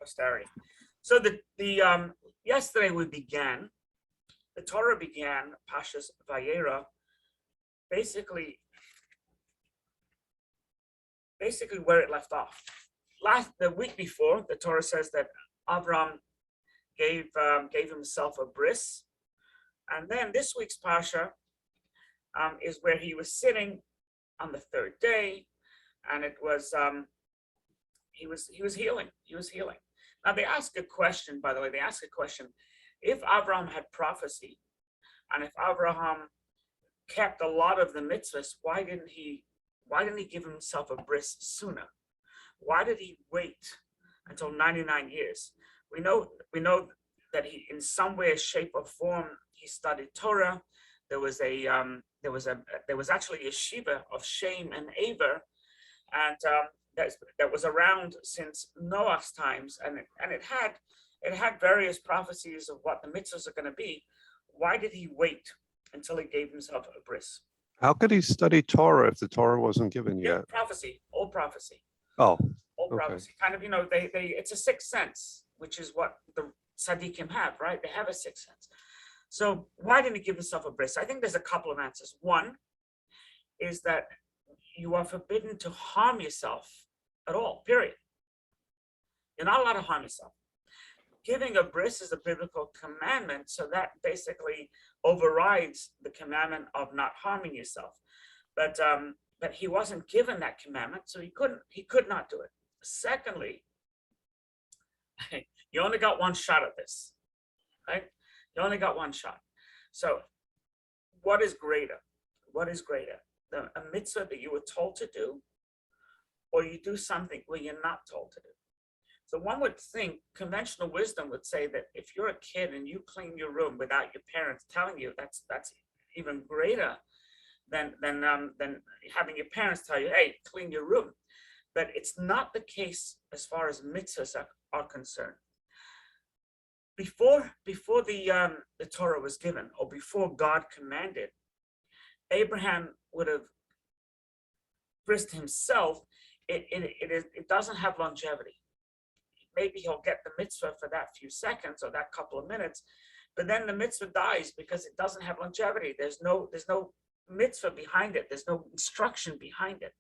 posterity. So yesterday the Torah began Pashas Vayeira, basically where it left off. The week before, the Torah says that Avram gave himself a bris, and then this week's Pasha is where he was sitting on the third day, and it was he was healing. Now they ask a question, by the way. They ask a question: if Abraham had prophecy, and if Abraham kept a lot of the mitzvahs, why didn't he give himself a bris sooner? Why did he wait until 99 years? We know that he, in some way, shape, or form, he studied Torah. There was actually a yeshiva of Shem and Aver, and that was around since Noah's times, and it had various prophecies of what the mitzvahs are going to be. Why did he wait until he gave himself a bris? How could he study Torah if the Torah wasn't given yet? Old prophecy. Oh, old okay. prophecy. Kind of, it's a sixth sense, which is what the tzaddikim have, right? They have a sixth sense. So why didn't he give himself a bris? I think there's a couple of answers. One is that you are forbidden to harm yourself at all, period. You're not allowed to harm yourself. Giving a bris is a biblical commandment, so that basically overrides the commandment of not harming yourself. But he wasn't given that commandment, so he could not do it. Secondly, you only got one shot at this, right? You only got one shot. So what is greater? A mitzvah that you were told to do, or you do something where you're not told to do? So one would think, conventional wisdom would say that if you're a kid and you clean your room without your parents telling you, that's even greater than having your parents tell you, hey, clean your room. But it's not the case as far as mitzvahs are concerned. Before the Torah was given, or before God commanded, Abraham would have brised himself. It doesn't have longevity. Maybe he'll get the mitzvah for that few seconds or that couple of minutes, but then the mitzvah dies because it doesn't have longevity. There's no mitzvah behind it. There's no instruction behind it.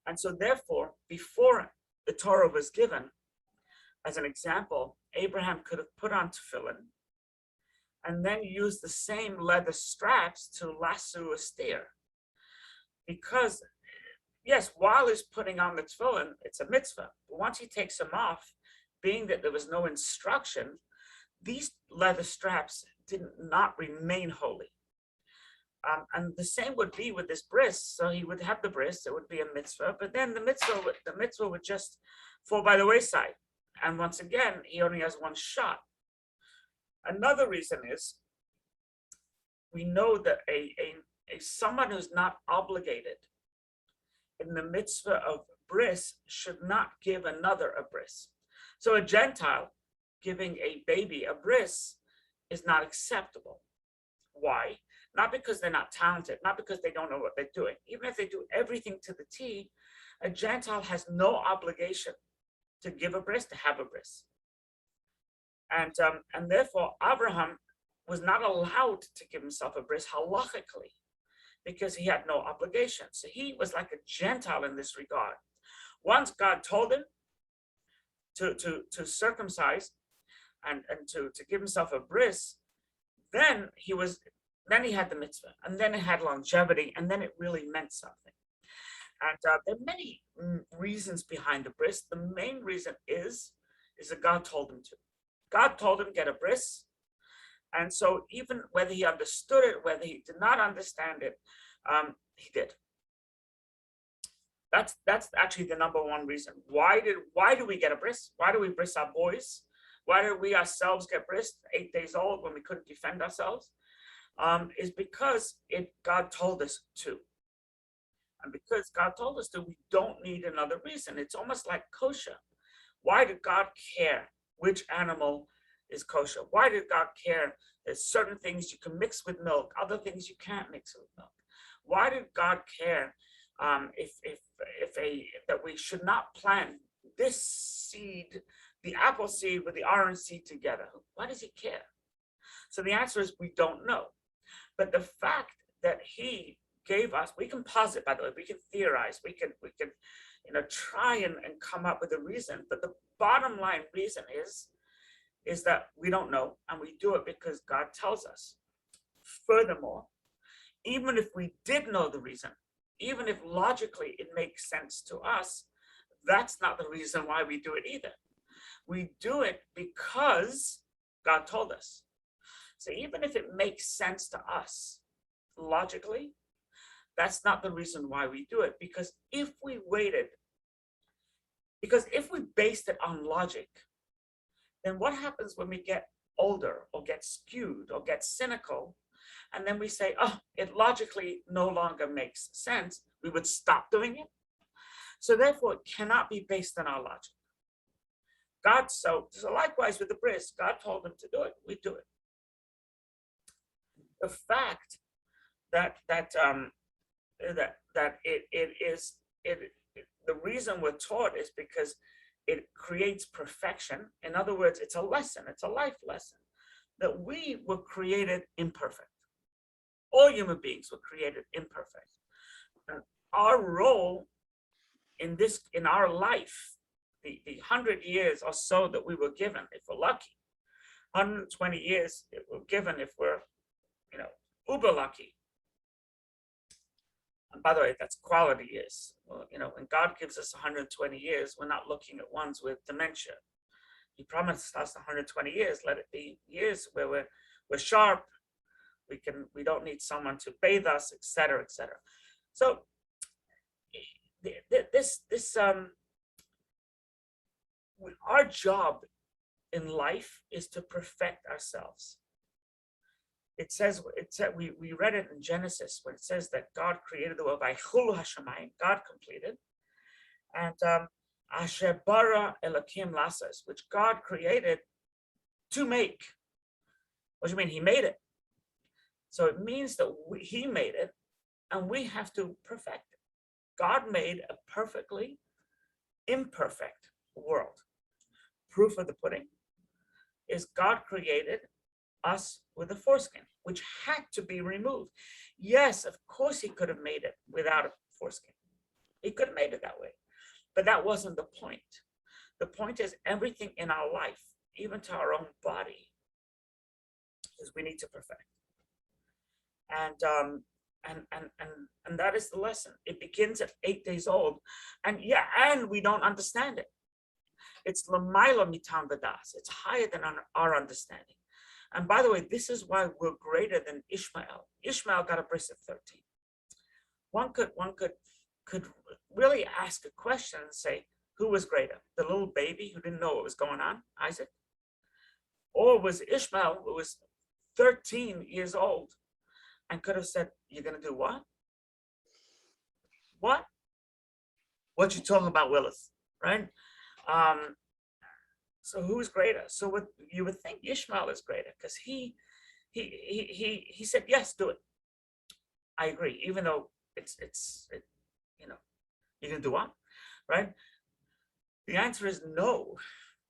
And so therefore, before the Torah was given, as an example, Abraham could have put on tefillin and then used the same leather straps to lasso a steer. Because yes, while he's putting on the tefillin, it's a mitzvah. But once he takes them off, being that there was no instruction, these leather straps did not remain holy. And the same would be with this bris. So he would have the bris, it would be a mitzvah, but then the mitzvah would just fall by the wayside. And once again, he only has one shot. Another reason is, we know that someone who's not obligated in the mitzvah of bris should not give another a bris. So a Gentile giving a baby a bris is not acceptable. Why? Not because they're not talented, not because they don't know what they're doing. Even if they do everything to the T, a Gentile has no obligation to give a bris, to have a bris. And therefore, Abraham was not allowed to give himself a bris halachically, because he had no obligation. So he was like a Gentile in this regard. Once God told him to circumcise and to give himself a bris, then he had the mitzvah, and then it had longevity, and then it really meant something. And there are many reasons behind the bris. The main reason is that God told him to. God told him, get a bris. And so even whether he understood it, whether he did not understand it, he did. That's actually the number one reason. Why do we get a bris? Why do we bris our boys? Why do we ourselves get bris 8 days old when we couldn't defend ourselves? Is because God told us to. And because God told us to, we don't need another reason. It's almost like kosher. Why did God care which animal is kosher? Why did God care that certain things you can mix with milk, other things you can't mix with milk? Why did God care that we should not plant this seed the apple seed with the orange seed together? Why does he care? So the answer is we don't know. But the fact that he gave us, we can posit, by the way, we can theorize, we can try and come up with a reason. But the bottom line reason is that we don't know, and we do it because God tells us. Furthermore, even if we did know the reason, even if logically it makes sense to us, that's not the reason why we do it either. We do it because God told us. So even if it makes sense to us logically, that's not the reason why we do it. Because if we based it on logic, then what happens when we get older or get skewed or get cynical, and then we say, oh, it logically no longer makes sense, we would stop doing it. So therefore, it cannot be based on our logic. So likewise with the bris, God told him to do it, we do it. The fact that the reason we're taught is because it creates perfection. In other words, it's a lesson, it's a life lesson, that we were created imperfect. All human beings were created imperfect. And our role in our life, the 100 years or so that we were given, if we're lucky, 120 years that we're given if we're uber lucky. And by the way, that's quality years. Well, when God gives us 120 years, we're not looking at ones with dementia. He promised us 120 years. Let it be years where we're sharp. We don't need someone to bathe us, etc., etc. So our job in life is to perfect ourselves. It said we read it in Genesis when it says that God created the world by Chulu Hashemayim, God completed, and Asher bara Elokim lasas, which God created to make. What do you mean? He made it. So it means that he made it, and we have to perfect it. God made a perfectly imperfect world. Proof of the pudding is God created us with a foreskin, which had to be removed. Yes, of course he could have made it without a foreskin. He could have made it that way. But that wasn't the point. The point is everything in our life, even to our own body, is we need to perfect. And that is the lesson. It begins at 8 days old. And we don't understand it. It's lamaila mitam vadas. It's higher than our understanding. And by the way, this is why we're greater than Ishmael. Ishmael got a bris at 13. One could really ask a question and say, who was greater? The little baby who didn't know what was going on, Isaac? Or was Ishmael, who was 13 years old and could have said, you're going to do what? What? What you talking about, Willis, right? So who's greater? So what you would think Ishmael is greater because he said, yes, do it. I agree, even though you can do what, right? The answer is no,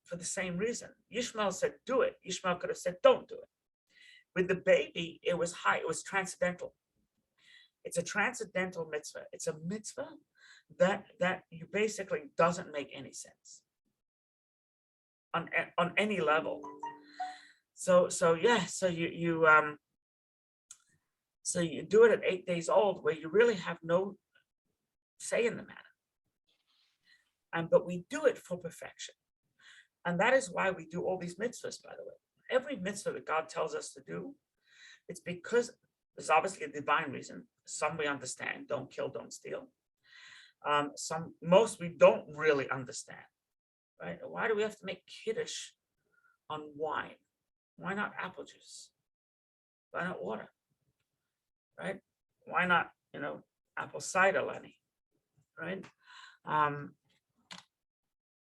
for the same reason. Ishmael said, do it. Ishmael could have said, don't do it. With the baby, it was high, it was transcendental. It's a transcendental mitzvah. It's a mitzvah that you basically doesn't make any sense on any level. So you do it at 8 days old, where you really have no say in the matter. But we do it for perfection. And that is why we do all these mitzvahs, by the way. Every mitzvah that God tells us to do, it's because there's obviously a divine reason. Some we understand, don't kill, don't steal. Most we don't really understand, right? Why do we have to make kiddush on wine? Why not apple juice? Why not water, right? Why not, apple cider, Lenny, right?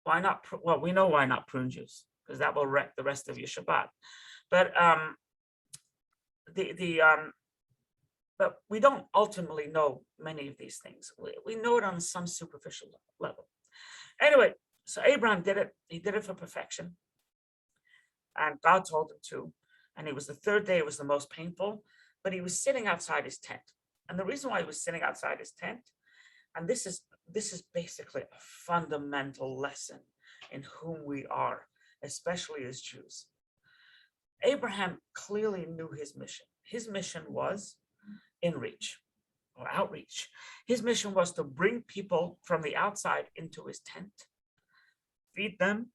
Why not? Well, we know why not prune juice, because that will wreck the rest of your Shabbat. But but we don't ultimately know many of these things. We know it on some superficial level. Anyway, So Abraham did it. He did it for perfection. And God told him to. And it was the third day, it was the most painful, but he was sitting outside his tent. And the reason why he was sitting outside his tent, and this is basically a fundamental lesson in whom we are, especially as Jews. Abraham clearly knew his mission. His mission was inreach or outreach. His mission was to bring people from the outside into his tent, feed them,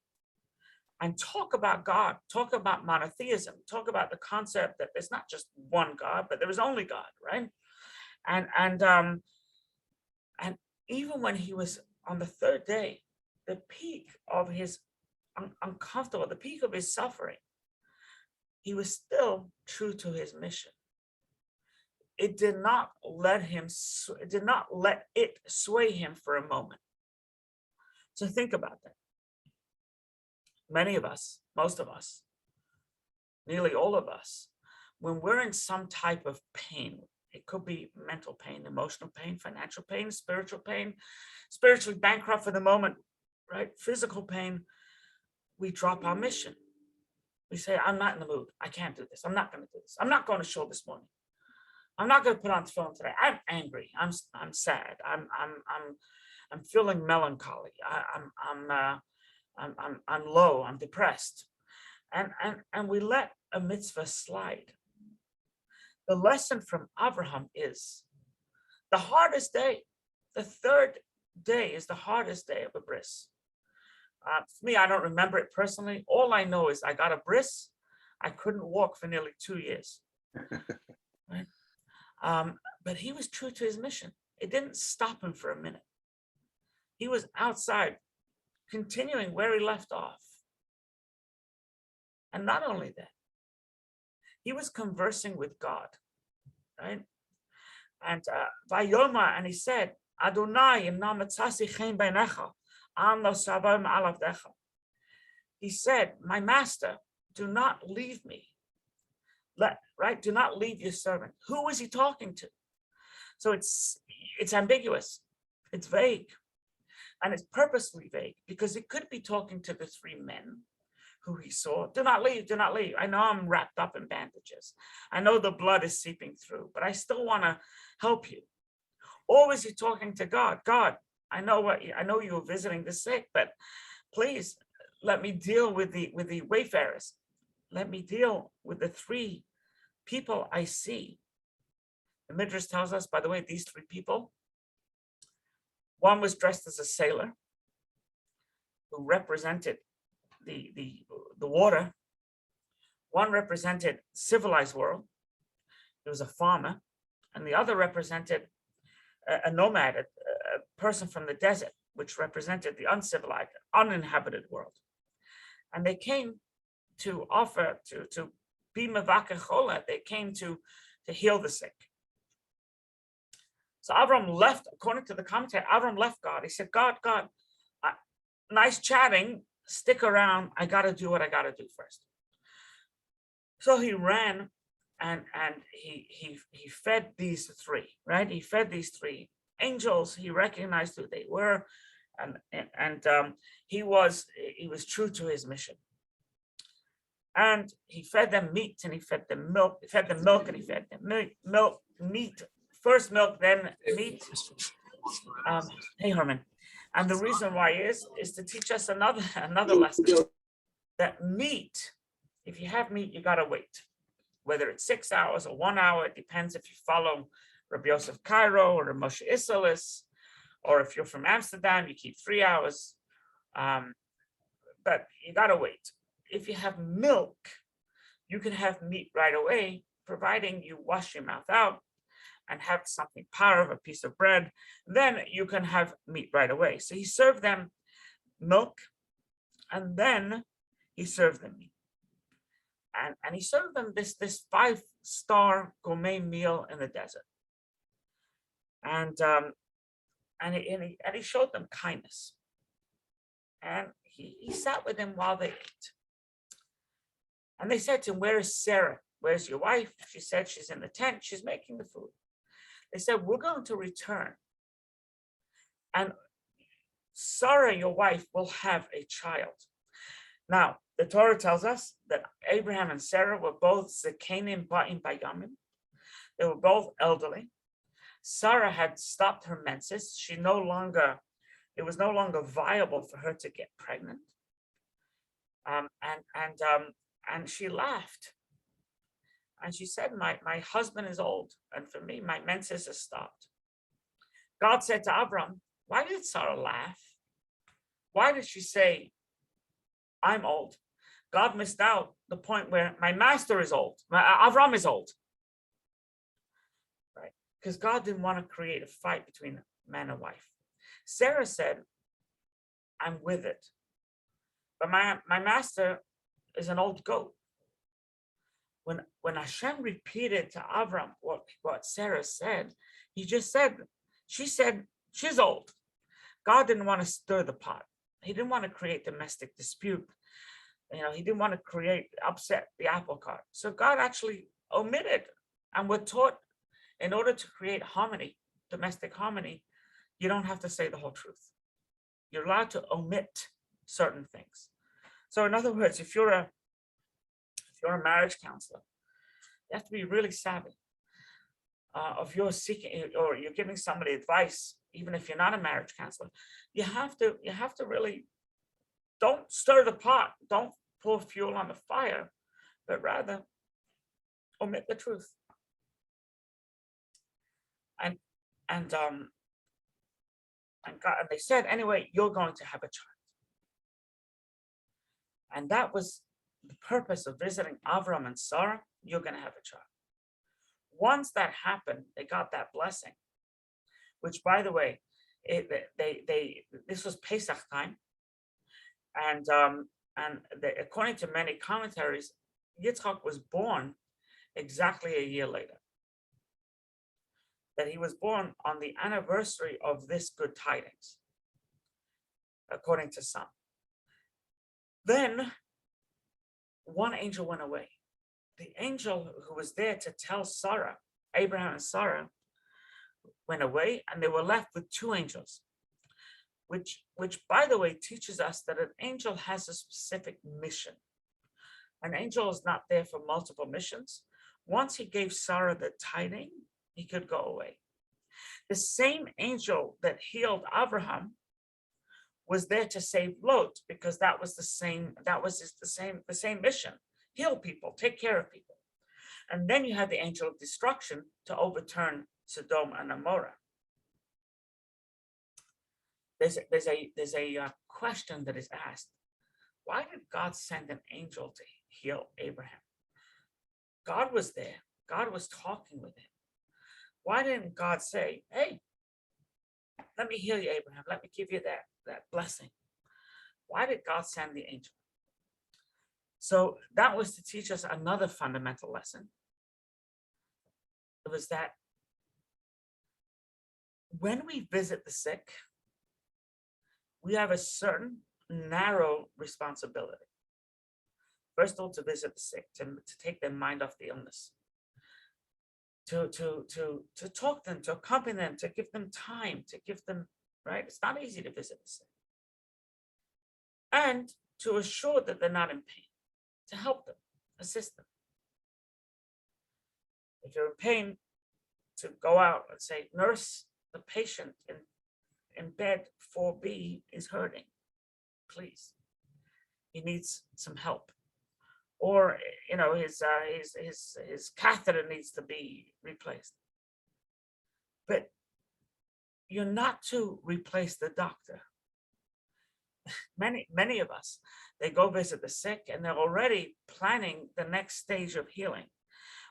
and talk about God, talk about monotheism, talk about the concept that there's not just one God, but there is only God, right? And even when he was on the third day, the peak of his uncomfortable, the peak of his suffering, he was still true to his mission. It did not let it sway him for a moment. So think about that. Many of us, most of us, nearly all of us, when we're in some type of pain, it could be mental pain, emotional pain, financial pain, spiritually bankrupt for the moment, right? Physical pain, we drop our mission. We say, I'm not in the mood. I can't do this. I'm not going to do this. I'm not going to shul this morning. I'm not going to put on the phone today. I'm angry. I'm sad. I'm feeling melancholy. I'm low. I'm depressed. And we let a mitzvah slide. The lesson from Abraham is the hardest day, the third day is the hardest day of a bris. For me, I don't remember it personally. All I know is I got a bris. I couldn't walk for nearly 2 years. Right? But he was true to his mission. It didn't stop him for a minute. He was outside, continuing where he left off. And not only that, he was conversing with God, right? And Vayeira, and he said, Adonai, imna matzasi chen beinecha, am lo savam alavdecha. He said, my master, do not leave me. Do not leave your servant. Who was he talking to? So it's ambiguous. It's vague. And it's purposely vague because it could be talking to the three men who he saw. Do not leave, do not leave. I know I'm wrapped up in bandages. I know the blood is seeping through, but I still want to help you. Or was he talking to God? God, I know you were visiting the sick, but please let me deal with the wayfarers. Let me deal with the three people I see. The Midrash tells us, by the way, these three people, one was dressed as a sailor who represented the water. One represented civilized world. He was a farmer, and the other represented a nomad, a person from the desert, which represented the uncivilized, uninhabited world. And they came to offer to be mevakeh chola. They came to heal the sick. So Avram left, according to the commentary, Avram left God. He said, God, nice chatting. Stick around. I got to do what I got to do first. So he ran and he fed these three, right? He fed these three angels. He recognized who they were, and he was true to his mission. And he fed them meat and he fed them milk. He fed them milk and he fed them meat. First milk, then meat. Hey, Herman. And the reason why is to teach us another lesson. That meat, if you have meat, you gotta wait. Whether it's 6 hours or 1 hour, it depends if you follow Rabbi Yosef Cairo or Moshe Isserles, or if you're from Amsterdam, you keep 3 hours. But you gotta wait. If you have milk, you can have meat right away, providing you wash your mouth out and have something of a piece of bread, then you can have meat right away. So he served them milk, and then he served them meat. And he served them this 5-star gourmet meal in the desert. And he showed them kindness. And he sat with them while they ate. And they said to him, where is Sarah? Where's your wife? She said she's in the tent. She's making the food. They said, we're going to return. And Sarah, your wife, will have a child. Now, the Torah tells us that Abraham and Sarah were both Zekanim Ba'im Bayamim. They were both elderly. Sarah had stopped her menses. It was no longer viable for her to get pregnant. And she laughed. And she said, my husband is old, and for me, my menses has stopped. God said to Abram, why did Sarah laugh? Why did she say, I'm old? God missed out the point where my master is old, Avram is old. Right? Because God didn't want to create a fight between man and wife. Sarah said, I'm with it. But my master is an old goat. When Hashem repeated to Avram what Sarah said, she said, she's old. God didn't want to stir the pot. He didn't want to create domestic dispute. He didn't want to upset the apple cart. So God actually omitted, and we're taught in order to create harmony, domestic harmony, you don't have to say the whole truth. You're allowed to omit certain things. So in other words, if you're a marriage counselor, you have to be really savvy. If you're seeking or you're giving somebody advice, even if you're not a marriage counselor, you have to really don't stir the pot, don't pour fuel on the fire, but rather omit the truth. And they said, anyway, you're going to have a child. And that was the purpose of visiting Avram and Sarah. You're going to have a child. Once that happened, they got that blessing, which, by the way, this was Pesach time, and according to many commentaries, Yitzchak was born exactly a year later. That he was born on the anniversary of this good tidings, according to some. Then one angel went away. The angel who was there to tell Sarah, Abraham and Sarah, went away, and they were left with two angels, which by the way teaches us that an angel has a specific mission. An angel is not there for multiple missions. Once he gave Sarah the tiding, he could go away. The same angel that healed Abraham was there to save Lot, because that was the same mission. Heal people, take care of people. And then you have the angel of destruction to overturn Sodom and Gomorrah. There's a question that is asked. Why did God send an angel to heal Abraham? God was there. God was talking with him. Why didn't God say, hey, let me heal you, Abraham. Let me give you that blessing. Why did God send the angel? So that was to teach us another fundamental lesson. It was that when we visit the sick, we have a certain narrow responsibility. First of all, to visit the sick, to take their mind off the illness, to talk to them, to accompany them, to give them time, to give them, right? It's not easy to visit the sick. And to assure that they're not in pain, to help them, assist them. If you're in pain, to go out and say, nurse, the patient in bed 4B is hurting, please. He needs some help. Or, his catheter needs to be replaced. But you're not to replace the doctor. Many of us, they go visit the sick and they're already planning the next stage of healing.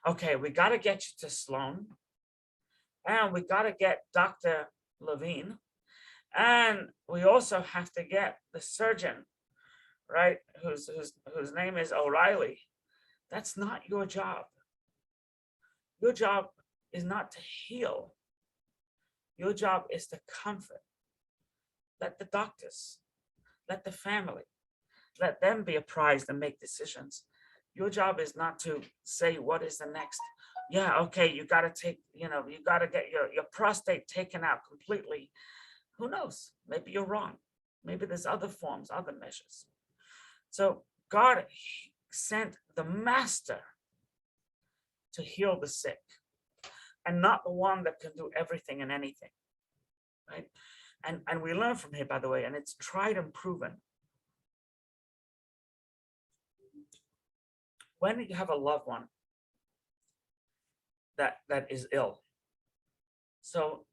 Okay, we got to get you to Sloan, and we got to get Dr. Levine, and we also have to get the surgeon, right, whose name is O'Reilly. That's not your job. Your job is not to heal. Your job is to comfort. Let the doctors, let the family, let them be apprised and make decisions. Your job is not to say, what is the next? Yeah, okay, you got to take, you got to get your prostate taken out completely. Who knows? Maybe you're wrong. Maybe there's other forms, other measures. So God sent the master to heal the sick, and not the one that can do everything and anything, right? And we learn from here, by the way, and it's tried and proven. When you have a loved one that is ill, so,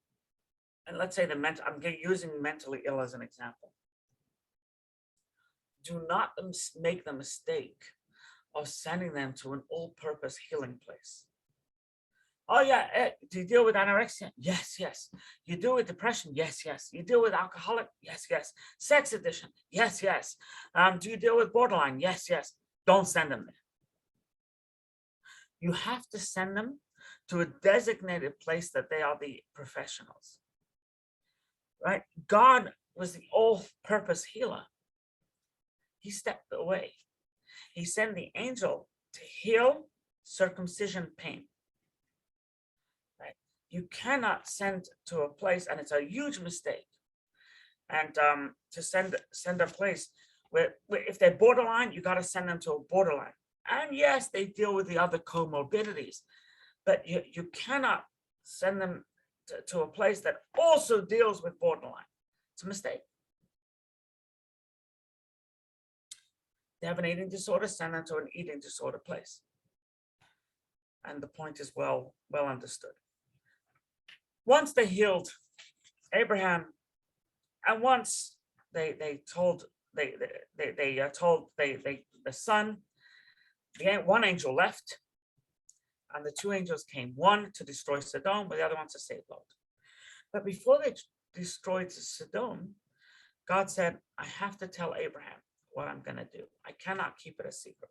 and let's say I'm using mentally ill as an example. Do not make the mistake of sending them to an all-purpose healing place. Oh yeah, do you deal with anorexia? Yes, yes. You deal with depression? Yes, yes. You deal with alcoholic? Yes, yes. Sex addiction? Yes, yes. Do you deal with borderline? Yes, yes. Don't send them there. You have to send them to a designated place that they are the professionals, right? God was the all-purpose healer. He stepped away. He sent the angel to heal circumcision pain. Right? You cannot send to a place, and it's a huge mistake. And to send a place where if they're borderline, you got to send them to a borderline. And yes, they deal with the other comorbidities, but you cannot send them to a place that also deals with borderline. It's a mistake. They have an eating disorder, send them to an eating disorder place. And the point is well understood. Once they healed Abraham, and once the son, one angel left, and the two angels came, one to destroy Sodom, but the other one to save Lot. But before they destroyed Sodom, God said, I have to tell Abraham what I'm going to do. I cannot keep it a secret.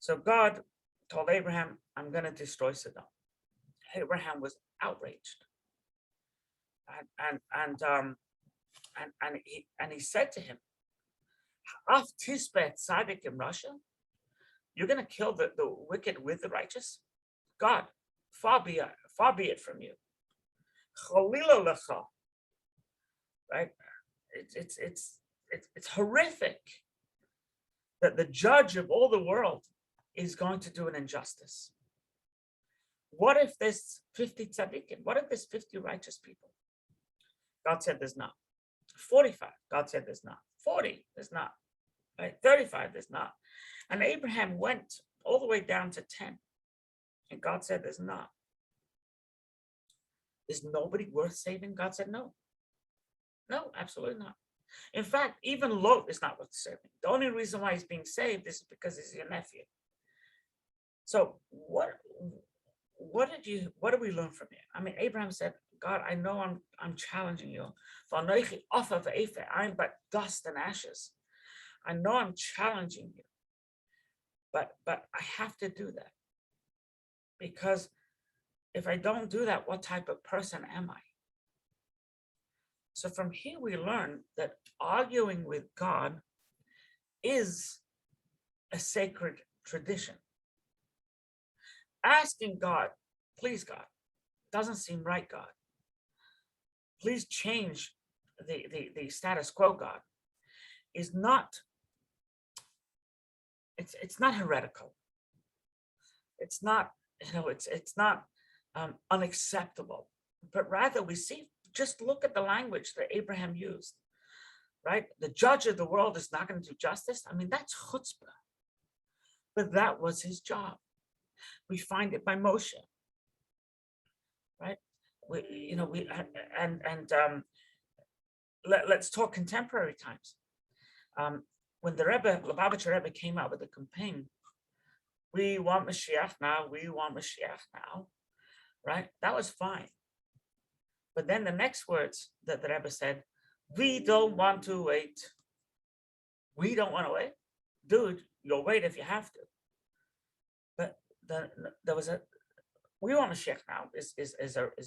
So God told Abraham, I'm going to destroy Sodom. Abraham was outraged. And he said to him, Af tisbet tzaddik in Russia, you're going to kill the wicked with the righteous? God, far be it from you. Chalila lecha. Right? It's horrific that the judge of all the world is going to do an injustice. What if there's 50 tzaddikim? What if there's 50 righteous people? God said there's not. 45, God said there's not. 40, there's not. Right? 35, there's not. And Abraham went all the way down to 10. And God said there's not. Is nobody worth saving? God said no. No, absolutely not. In fact, even Lot is not worth saving. The only reason why he's being saved is because he's your nephew. So what do we learn from here? I mean, Abraham said, God, I know I'm challenging you. I'm but dust and ashes. I know I'm challenging you. But I have to do that. Because if I don't do that, what type of person am I? So from here we learn that arguing with God is a sacred tradition. Asking God, please God, doesn't seem right, God. Please change the status quo, God, is not, it's not heretical. It's not, it's not unacceptable, but rather we see, just look at the language that Abraham used, right? The judge of the world is not going to do justice. I mean, that's chutzpah, but that was his job. We find it by Moshe, right? Let's talk contemporary times. When the Lubavitcher Rebbe came out with the campaign, we want Mashiach now, we want Mashiach now, right? That was fine. But then the next words that the Rebbe said, we don't want to wait. We don't want to wait. Dude, you'll wait if you have to. But there was we want Mashiach now is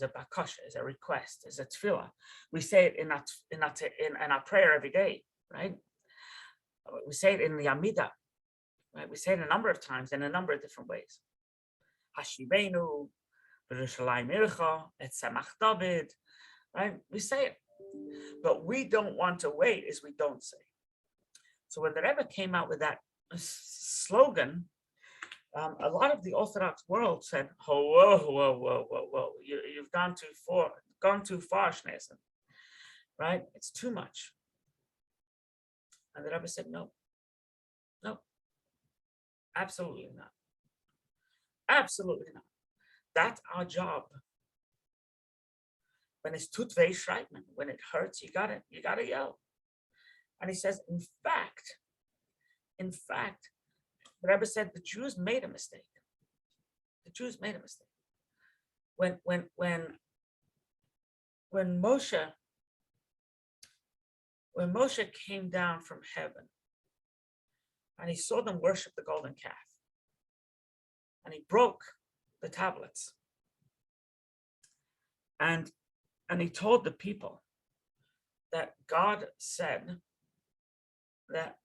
a bakasha, is a request, is a tefillah. We say it in our prayer every day, right? We say it in the Amidah, right? We say it a number of times in a number of different ways. Hashivenu, B'Yerushalayim Ircha, Et Samach David, right? We say it. but we don't want to wait is we don't say. So when the Rebbe came out with that slogan, a lot of the Orthodox world said, "Oh, whoa, whoa, whoa, whoa, whoa! You've gone too far, Schneesen, right? It's too much." And the Rebbe said, "No, no, absolutely not, absolutely not. That's our job. When it's tut weh schreiten, when it hurts, you gotta yell." And he says, in fact, the Rebbe said the Jews made a mistake. The Jews made a mistake. When Moshe came down from heaven and he saw them worship the golden calf, and he broke the tablets, and he told the people that God said that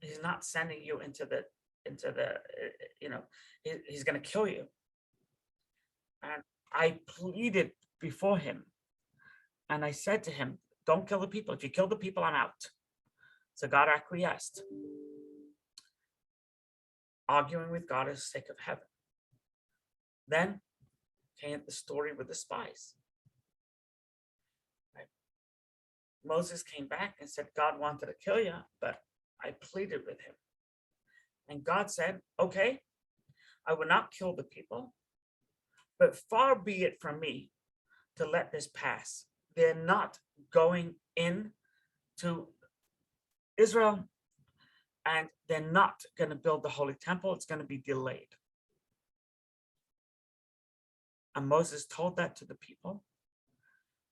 he's not sending you into the he's going to kill you. And I pleaded before him, and I said to him, "Don't kill the people. If you kill the people, I'm out." So God acquiesced, arguing with God for the sake of heaven. Then came the story with the spies. Right? Moses came back and said, "God wanted to kill you, but I pleaded with him." And God said, "Okay, I will not kill the people, but far be it from me to let this pass. They're not going in to Israel, and they're not going to build the Holy Temple. It's going to be delayed." And Moses told that to the people,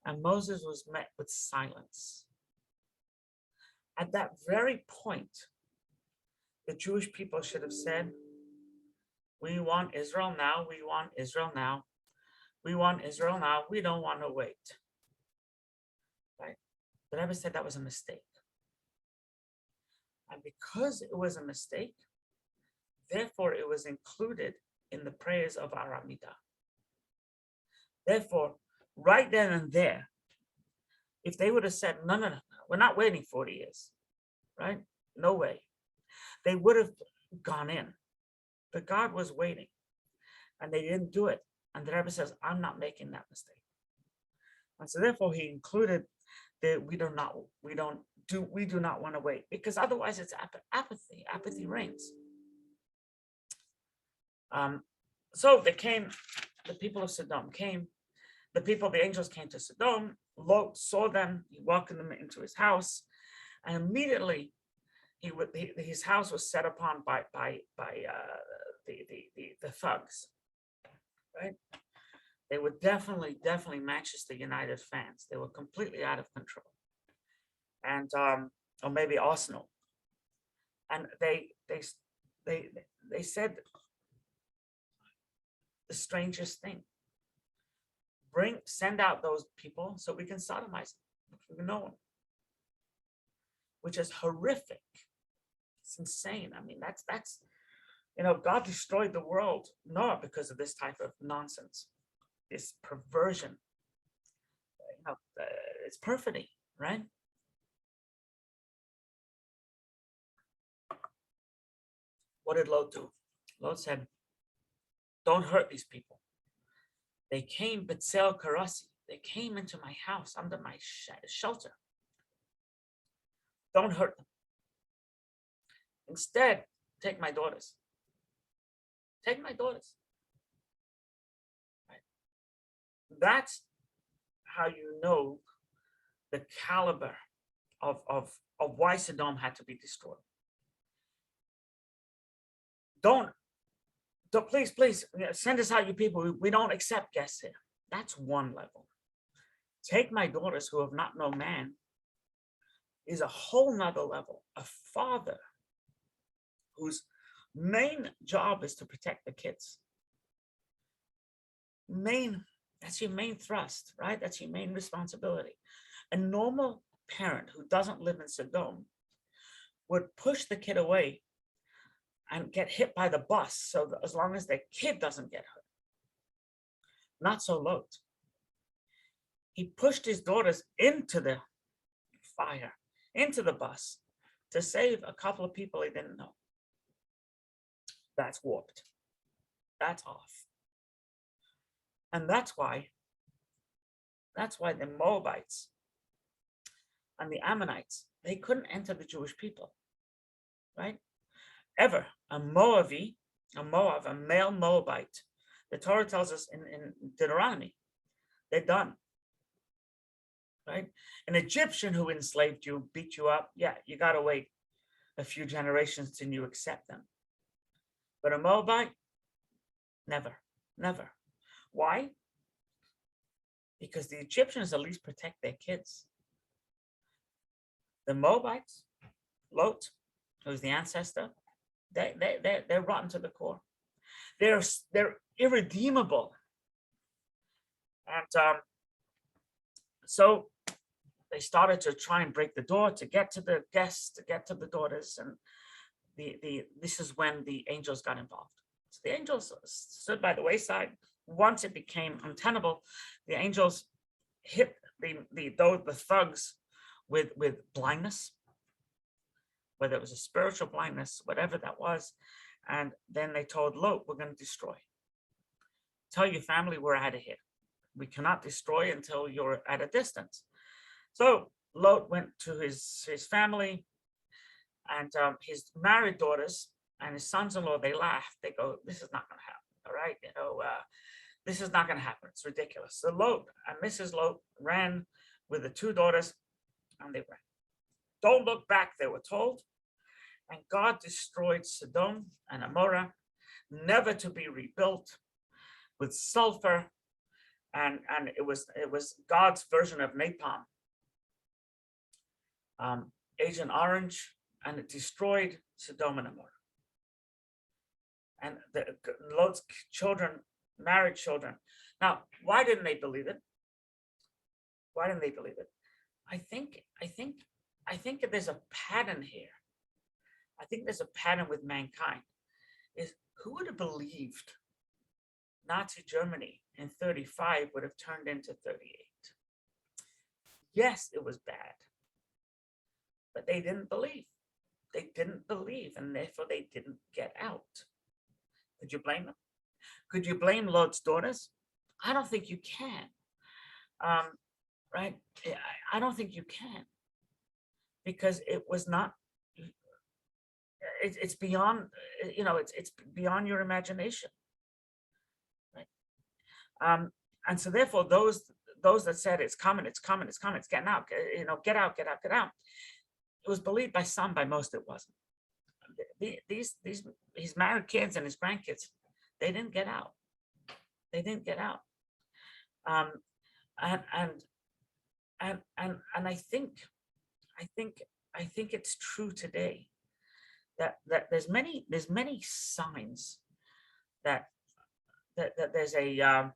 and Moses was met with silence. At that very point, the Jewish people should have said, "We want Israel now. We want Israel now. We want Israel now. We don't want to wait." Right? The Rebbe said that was a mistake. And because it was a mistake, therefore it was included in the prayers of our Amidah. Therefore, right then and there, if they would have said, no, we're not waiting 40 years, right? No way. They would have gone in. But God was waiting, and they didn't do it. And the Rebbe says, "I'm not making that mistake." And so therefore he included that we do not want to wait, because otherwise it's apathy. Apathy reigns. So the people of Sodom came, the angels came to Sodom. Lot saw them, he welcomed them into his house, and immediately his house was set upon by the thugs, right? They were definitely Manchester United fans. They were completely out of control, and or maybe Arsenal. And they said the strangest thing: send out those people so we can sodomize them, we know them, which is horrific. It's insane. I mean, that's God destroyed the world not because of this type of nonsense, this perversion. It's perfidy, right? What did Lot do? Lot said, "Don't hurt these people. They came, Betzel Karasi. They came into my house under my shelter. Don't hurt them. Instead, take my daughters. Take my daughters." Right? That's how you know the caliber of why Sodom had to be destroyed. Don't please send us out, you people. We don't accept guests here. That's one level. Take my daughters who have not known man is a whole nother level. A father whose main job is to protect the kids. That's your main thrust, right? That's your main responsibility. A normal parent who doesn't live in Sodom would push the kid away and get hit by the bus, so that as long as the kid doesn't get hurt. Not so Lot. He pushed his daughters into the fire into the bus to save a couple of people he didn't know. That's warped. That's off. And that's why the Moabites and the Ammonites, they couldn't enter the Jewish people, right? Ever. A Moab, a male Moabite, the Torah tells us in Deuteronomy, they're done, right? An Egyptian who enslaved you, beat you up, yeah, you got to wait a few generations till you accept them. But a Moabite, never, never. Why? Because the Egyptians at least protect their kids. The Moabites, Lot, who's the ancestor, they're rotten to the core. They're irredeemable. And so they started to try and break the door to get to the guests, to get to the daughters. And this is when the angels got involved. So the angels stood by the wayside. Once it became untenable, the angels hit the thugs with blindness, whether it was a spiritual blindness, whatever that was. And then they told Lot, we're going to destroy. Tell your family we're out of here. We cannot destroy until you're at a distance. So Lot went to his family, and his married daughters and his sons-in-law, they laughed. They go, this is not going to happen. All right. This is not going to happen. It's ridiculous. So Lot and Mrs. Lot ran with the two daughters, and they ran. Don't look back, they were told. And God destroyed Sodom and Amorah, never to be rebuilt, with sulfur, and it was God's version of napalm, Agent Orange, and it destroyed Sodom and Amorah. And Lot's children, married children. Now, why didn't they believe it? Why didn't they believe it? I think there's a pattern here. I think there's a pattern with mankind. Is who would have believed Nazi Germany in 1935 would have turned into 1938? Yes, it was bad, but they didn't believe. They didn't believe, and therefore they didn't get out. Could you blame them? Could you blame Lot's daughters? I don't think you can. Right? I don't think you can, because it was not. It's beyond, it's beyond your imagination, right? And so therefore, those that said it's coming, it's getting out, get out. It was believed by some, by most it wasn't. His married kids and his grandkids, they didn't get out. They didn't get out. And I think it's true today that there's many signs that there's a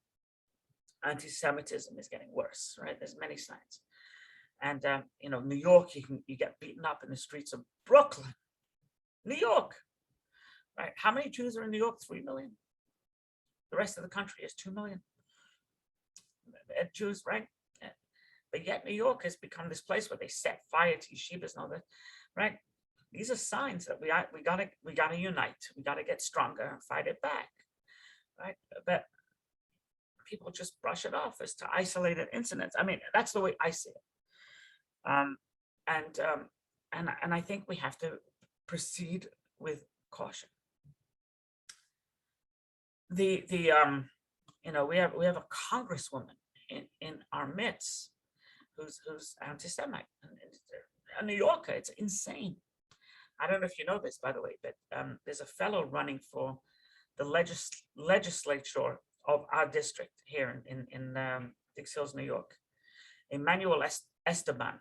anti-Semitism is getting worse, right? There's many signs. And New York, you get beaten up in the streets of Brooklyn, New York, right? How many Jews are in New York? 3 million. The rest of the country is 2 million Jews, right? But yet New York has become this place where they set fire to yeshivas and all that, right? These are signs that we gotta unite. We gotta get stronger and fight it back, right? But people just brush it off as to isolated incidents. I mean, that's the way I see it. And I think we have to proceed with caution. We have a congresswoman in our midst who's anti-Semite, a New Yorker. It's insane. I don't know if you know this, by the way, but there's a fellow running for the legislature of our district here in Dix Hills, New York, Emmanuel Esteban.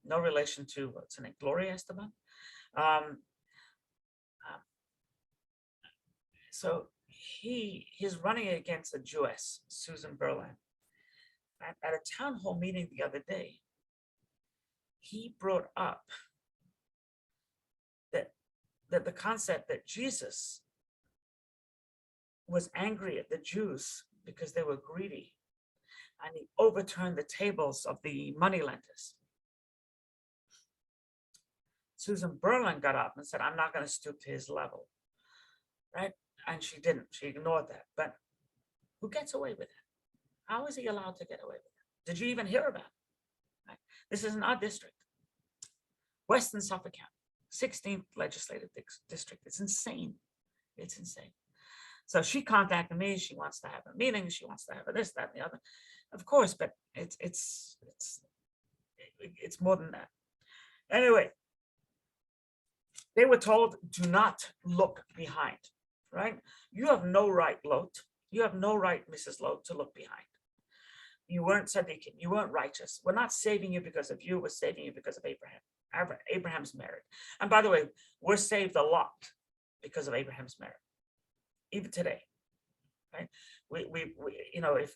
No relation to what's her name, Gloria Esteban. So he's running against a Jewess, Susan Berlin. At a town hall meeting the other day, he brought up that the concept that Jesus was angry at the Jews because they were greedy, and he overturned the tables of the moneylenders. Susan Berlin got up and said, I'm not going to stoop to his level, right? And she didn't. She ignored that. But who gets away with it? How is he allowed to get away with it? Did you even hear about it? Right? This is in our district, Western Suffolk County, 16th legislative district. It's insane. It's insane. So she contacted me. She wants to have a meeting. She wants to have a this, that, and the other. Of course, but it's more than that. Anyway, they were told, do not look behind, right? You have no right, Lot. You have no right, Mrs. Lot, to look behind. You weren't tzaddikim. You weren't righteous. We're not saving you because of you. We're saving you because of Abraham. Abraham's merit. And by the way, we're saved a lot because of Abraham's merit, even today, right? We you know, if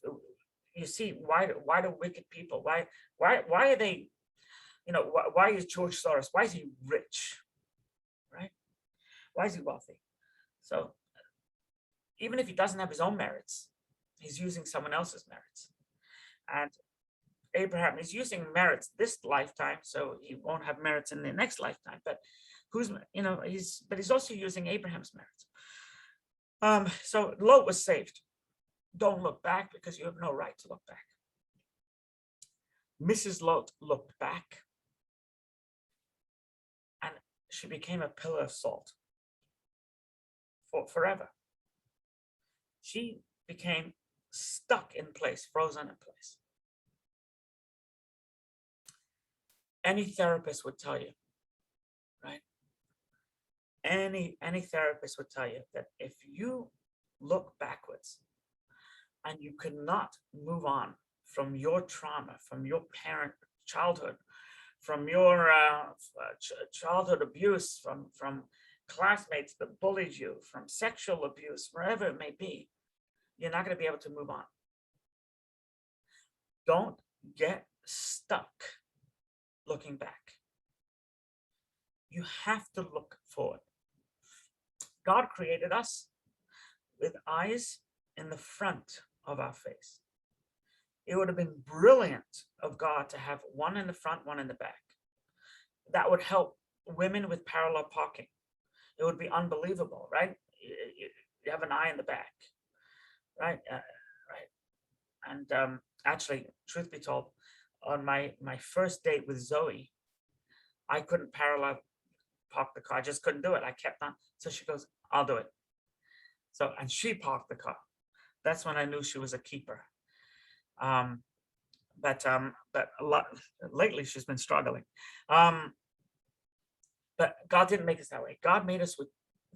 you see why do wicked people, why are they, you know, why is George Soros, why is he rich, right? Why is he wealthy? So even if he doesn't have his own merits, he's using someone else's merits. And Abraham is using merits this lifetime, so he won't have merits in the next lifetime. But who's, you know, he's also using Abraham's merits. So Lot was saved. Don't look back because you have no right to look back. Mrs. Lot looked back, and she became a pillar of salt for forever. She became stuck in place, frozen in place. Any therapist would tell you, right? Any therapist would tell you that if you look backwards and you cannot move on from your trauma, from your childhood, from your childhood abuse, from classmates that bullied you, from sexual abuse, wherever it may be, you're not going to be able to move on. Don't get stuck looking back. You have to look forward. God created us with eyes in the front of our face. It would have been brilliant of God to have one in the front, one in the back. That would help women with parallel parking. It would be unbelievable, right? You have an eye in the back, right? Right. And actually, truth be told, on my first date with Zoe, I couldn't parallel park the car. I just couldn't do it. I kept on. So she goes, I'll do it. So, and she parked the car. That's when I knew she was a keeper. But a lot lately she's been struggling. But God didn't make us that way. God made us with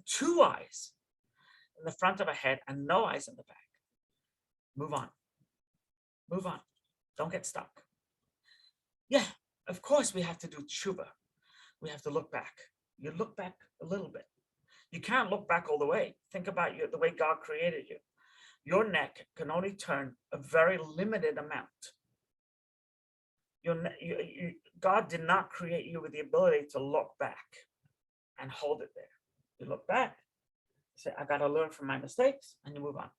two eyes in the front of a head and no eyes in the back. Move on. Move on. Don't get stuck. Yeah, of course we have to do tshuva. We have to look back. You look back a little bit. You can't look back all the way. Think about the way God created you. Your neck can only turn a very limited amount. God did not create you with the ability to look back and hold it there. You look back, say, I got to learn from my mistakes, and you move on.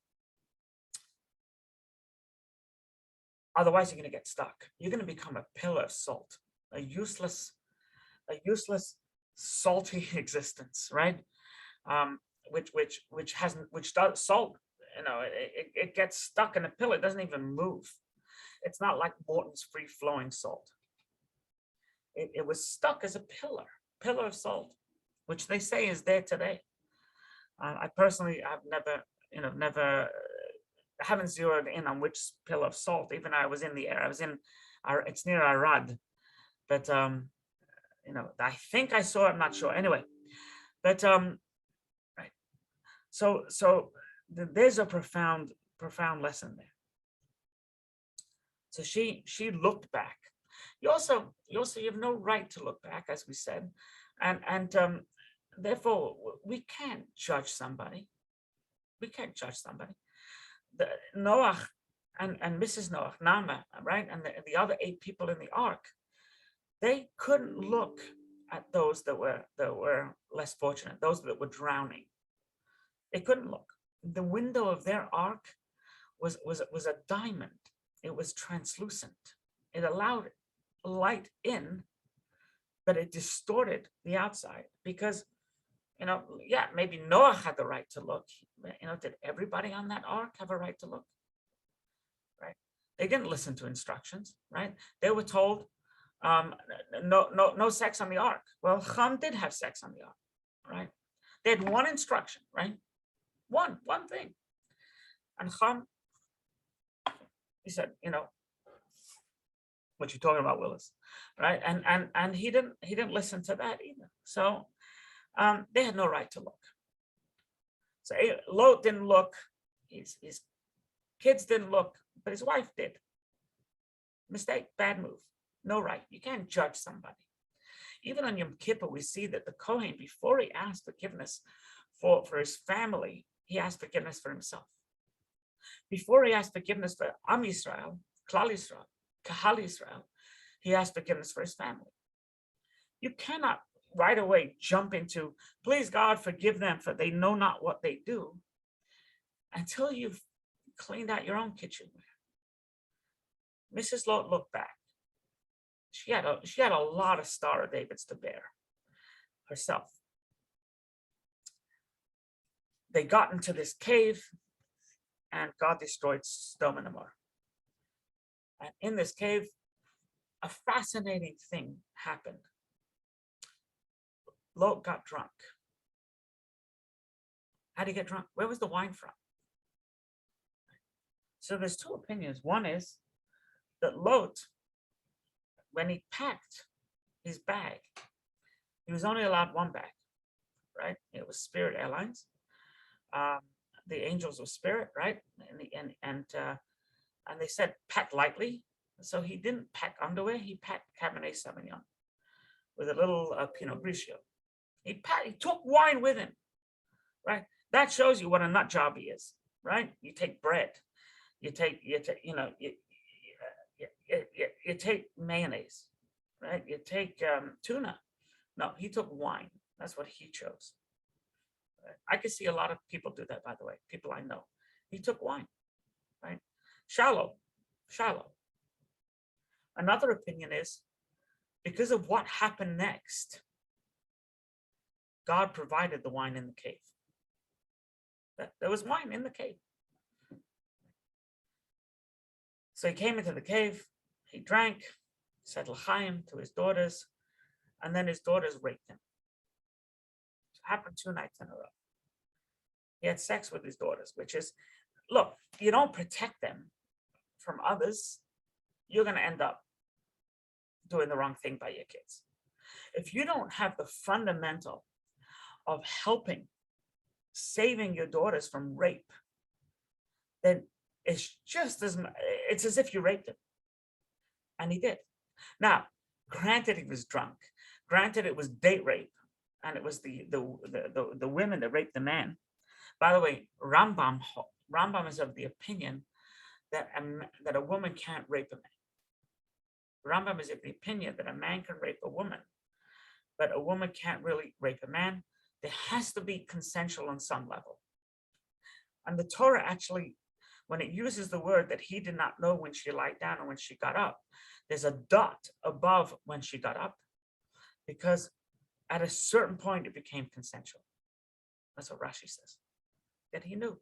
Otherwise, you're going to get stuck. You're going to become a pillar of salt, a useless, salty existence, right? Which does salt. You know, it gets stuck in a pillar. It doesn't even move. It's not like Morton's free-flowing salt. It was stuck as a pillar of salt, which they say is there today. I personally have never. I haven't zeroed in on which pillar of salt. Even I was in the air. It's near Arad, but you know, I think I saw it. I'm not sure. Anyway, but right. So there's a profound lesson there. So she looked back. You have no right to look back, as we said, and therefore we can't judge somebody. We can't judge somebody. Noah and Mrs. Noah, Nama, right, and the other 8 people in the ark, they couldn't look at those that were less fortunate, those that were drowning. They couldn't look. The window of their ark was a diamond. It was translucent. It allowed light in, but it distorted the outside because, yeah, maybe Noah had the right to look. Did everybody on that ark have a right to look? Right? They didn't listen to instructions, right? They were told, no sex on the ark. Well, Ham did have sex on the ark, right? They had one instruction, right? One thing. And Ham, he said, what you talking about, Willis, right? And he didn't listen to that either. So they had no right to look. So Lot didn't look, his kids didn't look, but his wife did. Mistake, bad move, no right. You can't judge somebody. Even on Yom Kippur, we see that the Kohen, before he asked forgiveness for his family, he asked forgiveness for himself. Before he asked forgiveness for Am Yisrael, Klal Yisrael, Kahal Yisrael, he asked forgiveness for his family. You cannot right away jump into, please God, forgive them, for they know not what they do, until you've cleaned out your own kitchenware. Mrs. Lot looked back. She had a lot of Star of Davids to bear herself. They got into this cave, and God destroyed Sodom and Gomorrah. And in this cave, a fascinating thing happened. Lot got drunk. How did he get drunk? Where was the wine from? So there's two opinions. One is that Lot, when he packed his bag, he was only allowed one bag, right? It was Spirit Airlines. The angels of Spirit, right? And they said pack lightly. So he didn't pack underwear. He packed Cabernet Sauvignon with a little Pinot Grigio. He took wine with him, right? That shows you what a nut job he is, right? You take bread, you take mayonnaise, right? You take tuna. No, he took wine. That's what he chose. I could see a lot of people do that, by the way, people I know. He took wine, right? Shallow. Another opinion is because of what happened next, God provided the wine in the cave. There was wine in the cave. So he came into the cave, he drank, said l'chaim to his daughters, and then his daughters raped him. It happened 2 nights in a row. He had sex with his daughters, which is, look, you don't protect them from others, you're going to end up doing the wrong thing by your kids. If you don't have the fundamental of helping, saving your daughters from rape, then it's as if you raped him. And he did. Now, granted, he was drunk. Granted, it was date rape, and it was the women that raped the man. By the way, Rambam is of the opinion that a woman can't rape a man. Rambam is of the opinion that a man can rape a woman, but a woman can't really rape a man. There has to be consensual on some level. And the Torah actually, when it uses the word that he did not know when she lied down and when she got up, there's a dot above when she got up, because at a certain point it became consensual. That's what Rashi says, that he knew.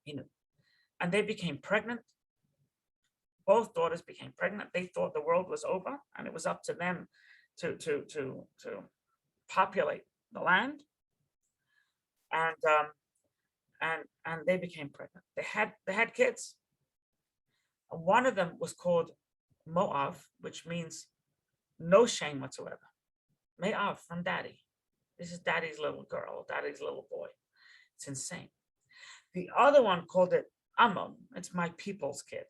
He knew. And they became pregnant. Both daughters became pregnant. They thought the world was over and it was up to them to populate the land. And they became pregnant. They had kids. And one of them was called Moav, which means no shame whatsoever. Me'av, from daddy. This is daddy's little girl, daddy's little boy. It's insane. The other one called it Ammon. It's my people's kid,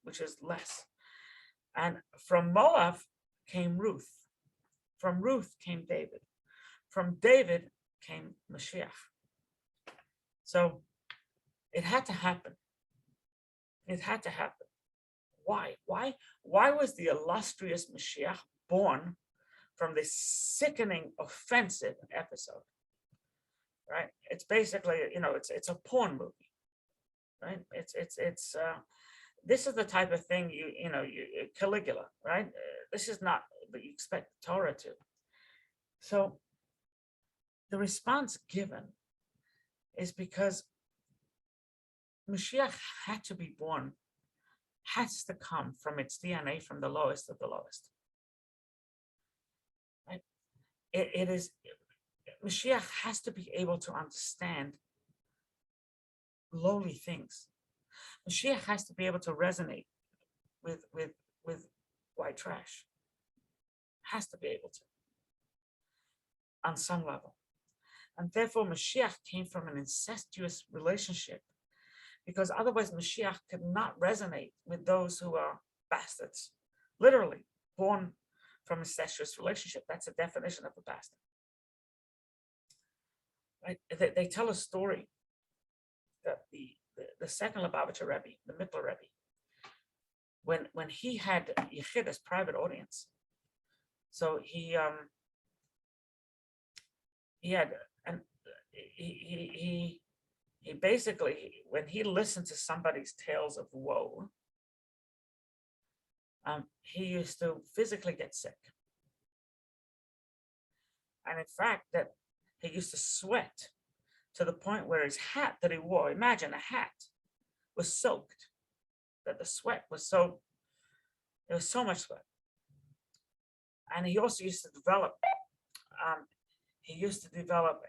which is less. And from Moav came Ruth. From Ruth came David. From David came Mashiach. So it had to happen. It had to happen. Why? Why was the illustrious Mashiach born from this sickening, offensive episode? Right? It's basically, it's a porn movie. Right? This is the type of thing you Caligula, right? This is not that you expect the Torah to. So the response given is because Mashiach had to be born, has to come from its DNA, from the lowest of the lowest. Right? It is, Mashiach has to be able to understand lowly things. Mashiach has to be able to resonate with white trash. Has to be able to, on some level. And therefore Mashiach came from an incestuous relationship, because otherwise Mashiach could not resonate with those who are bastards, literally born from incestuous relationship. That's the definition of a bastard. Right? They tell a story that the second Lubavitcher Rebbe, the Mittler Rebbe, when he had Yechidus, private audience, so he had, and he basically, when he listened to somebody's tales of woe, he used to physically get sick. And in fact, that he used to sweat to the point where his hat that he wore, imagine a hat, was soaked, that the sweat was so, there was so much sweat. And he also used to develop,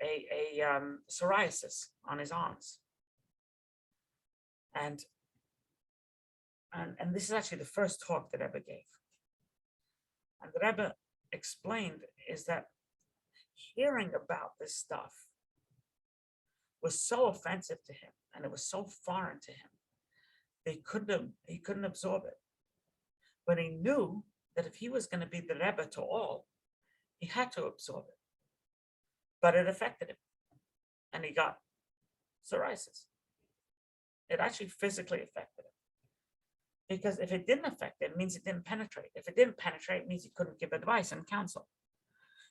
a psoriasis on his arms. And this is actually the first talk that Rebbe gave. And the Rebbe explained is that hearing about this stuff was so offensive to him, and it was so foreign to him, he couldn't absorb it. But he knew that if he was going to be the Rebbe to all, he had to absorb it. But it affected him, and he got psoriasis. It actually physically affected him. Because if it didn't affect it, it means it didn't penetrate. If it didn't penetrate, it means he couldn't give advice and counsel.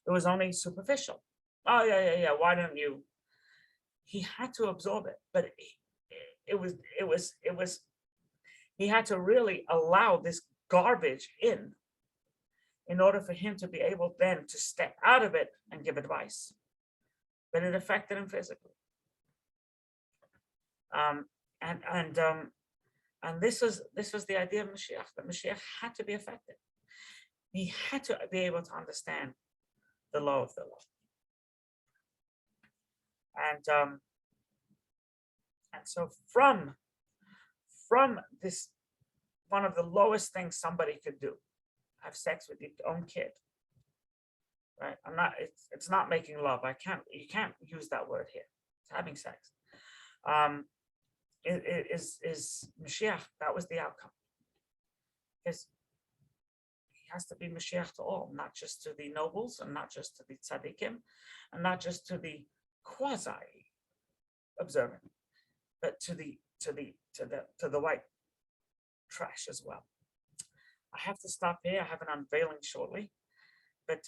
It was only superficial. Oh, yeah. Why don't you? He had to absorb it, but he had to really allow this garbage in order for him to be able then to step out of it and give advice. But it affected him physically. And this was the idea of Mashiach, that Mashiach had to be affected. He had to be able to understand the law of the law. And so from this, one of the lowest things somebody could do, have sex with your own kid, right? It's not making love. You can't use that word here. It's having sex. Is Mashiach. That was the outcome. Because he has to be Mashiach to all, not just to the nobles, and not just to the tzaddikim, and not just to the quasi observant, but to the white trash as well. I have to stop here. I have an unveiling shortly, but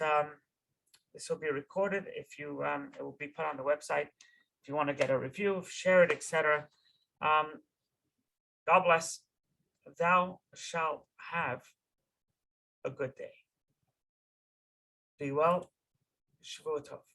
this will be recorded. If you, it will be put on the website. If you want to get a review, share it, etc. God bless. Thou shalt have a good day. Be well. Shavua Tov.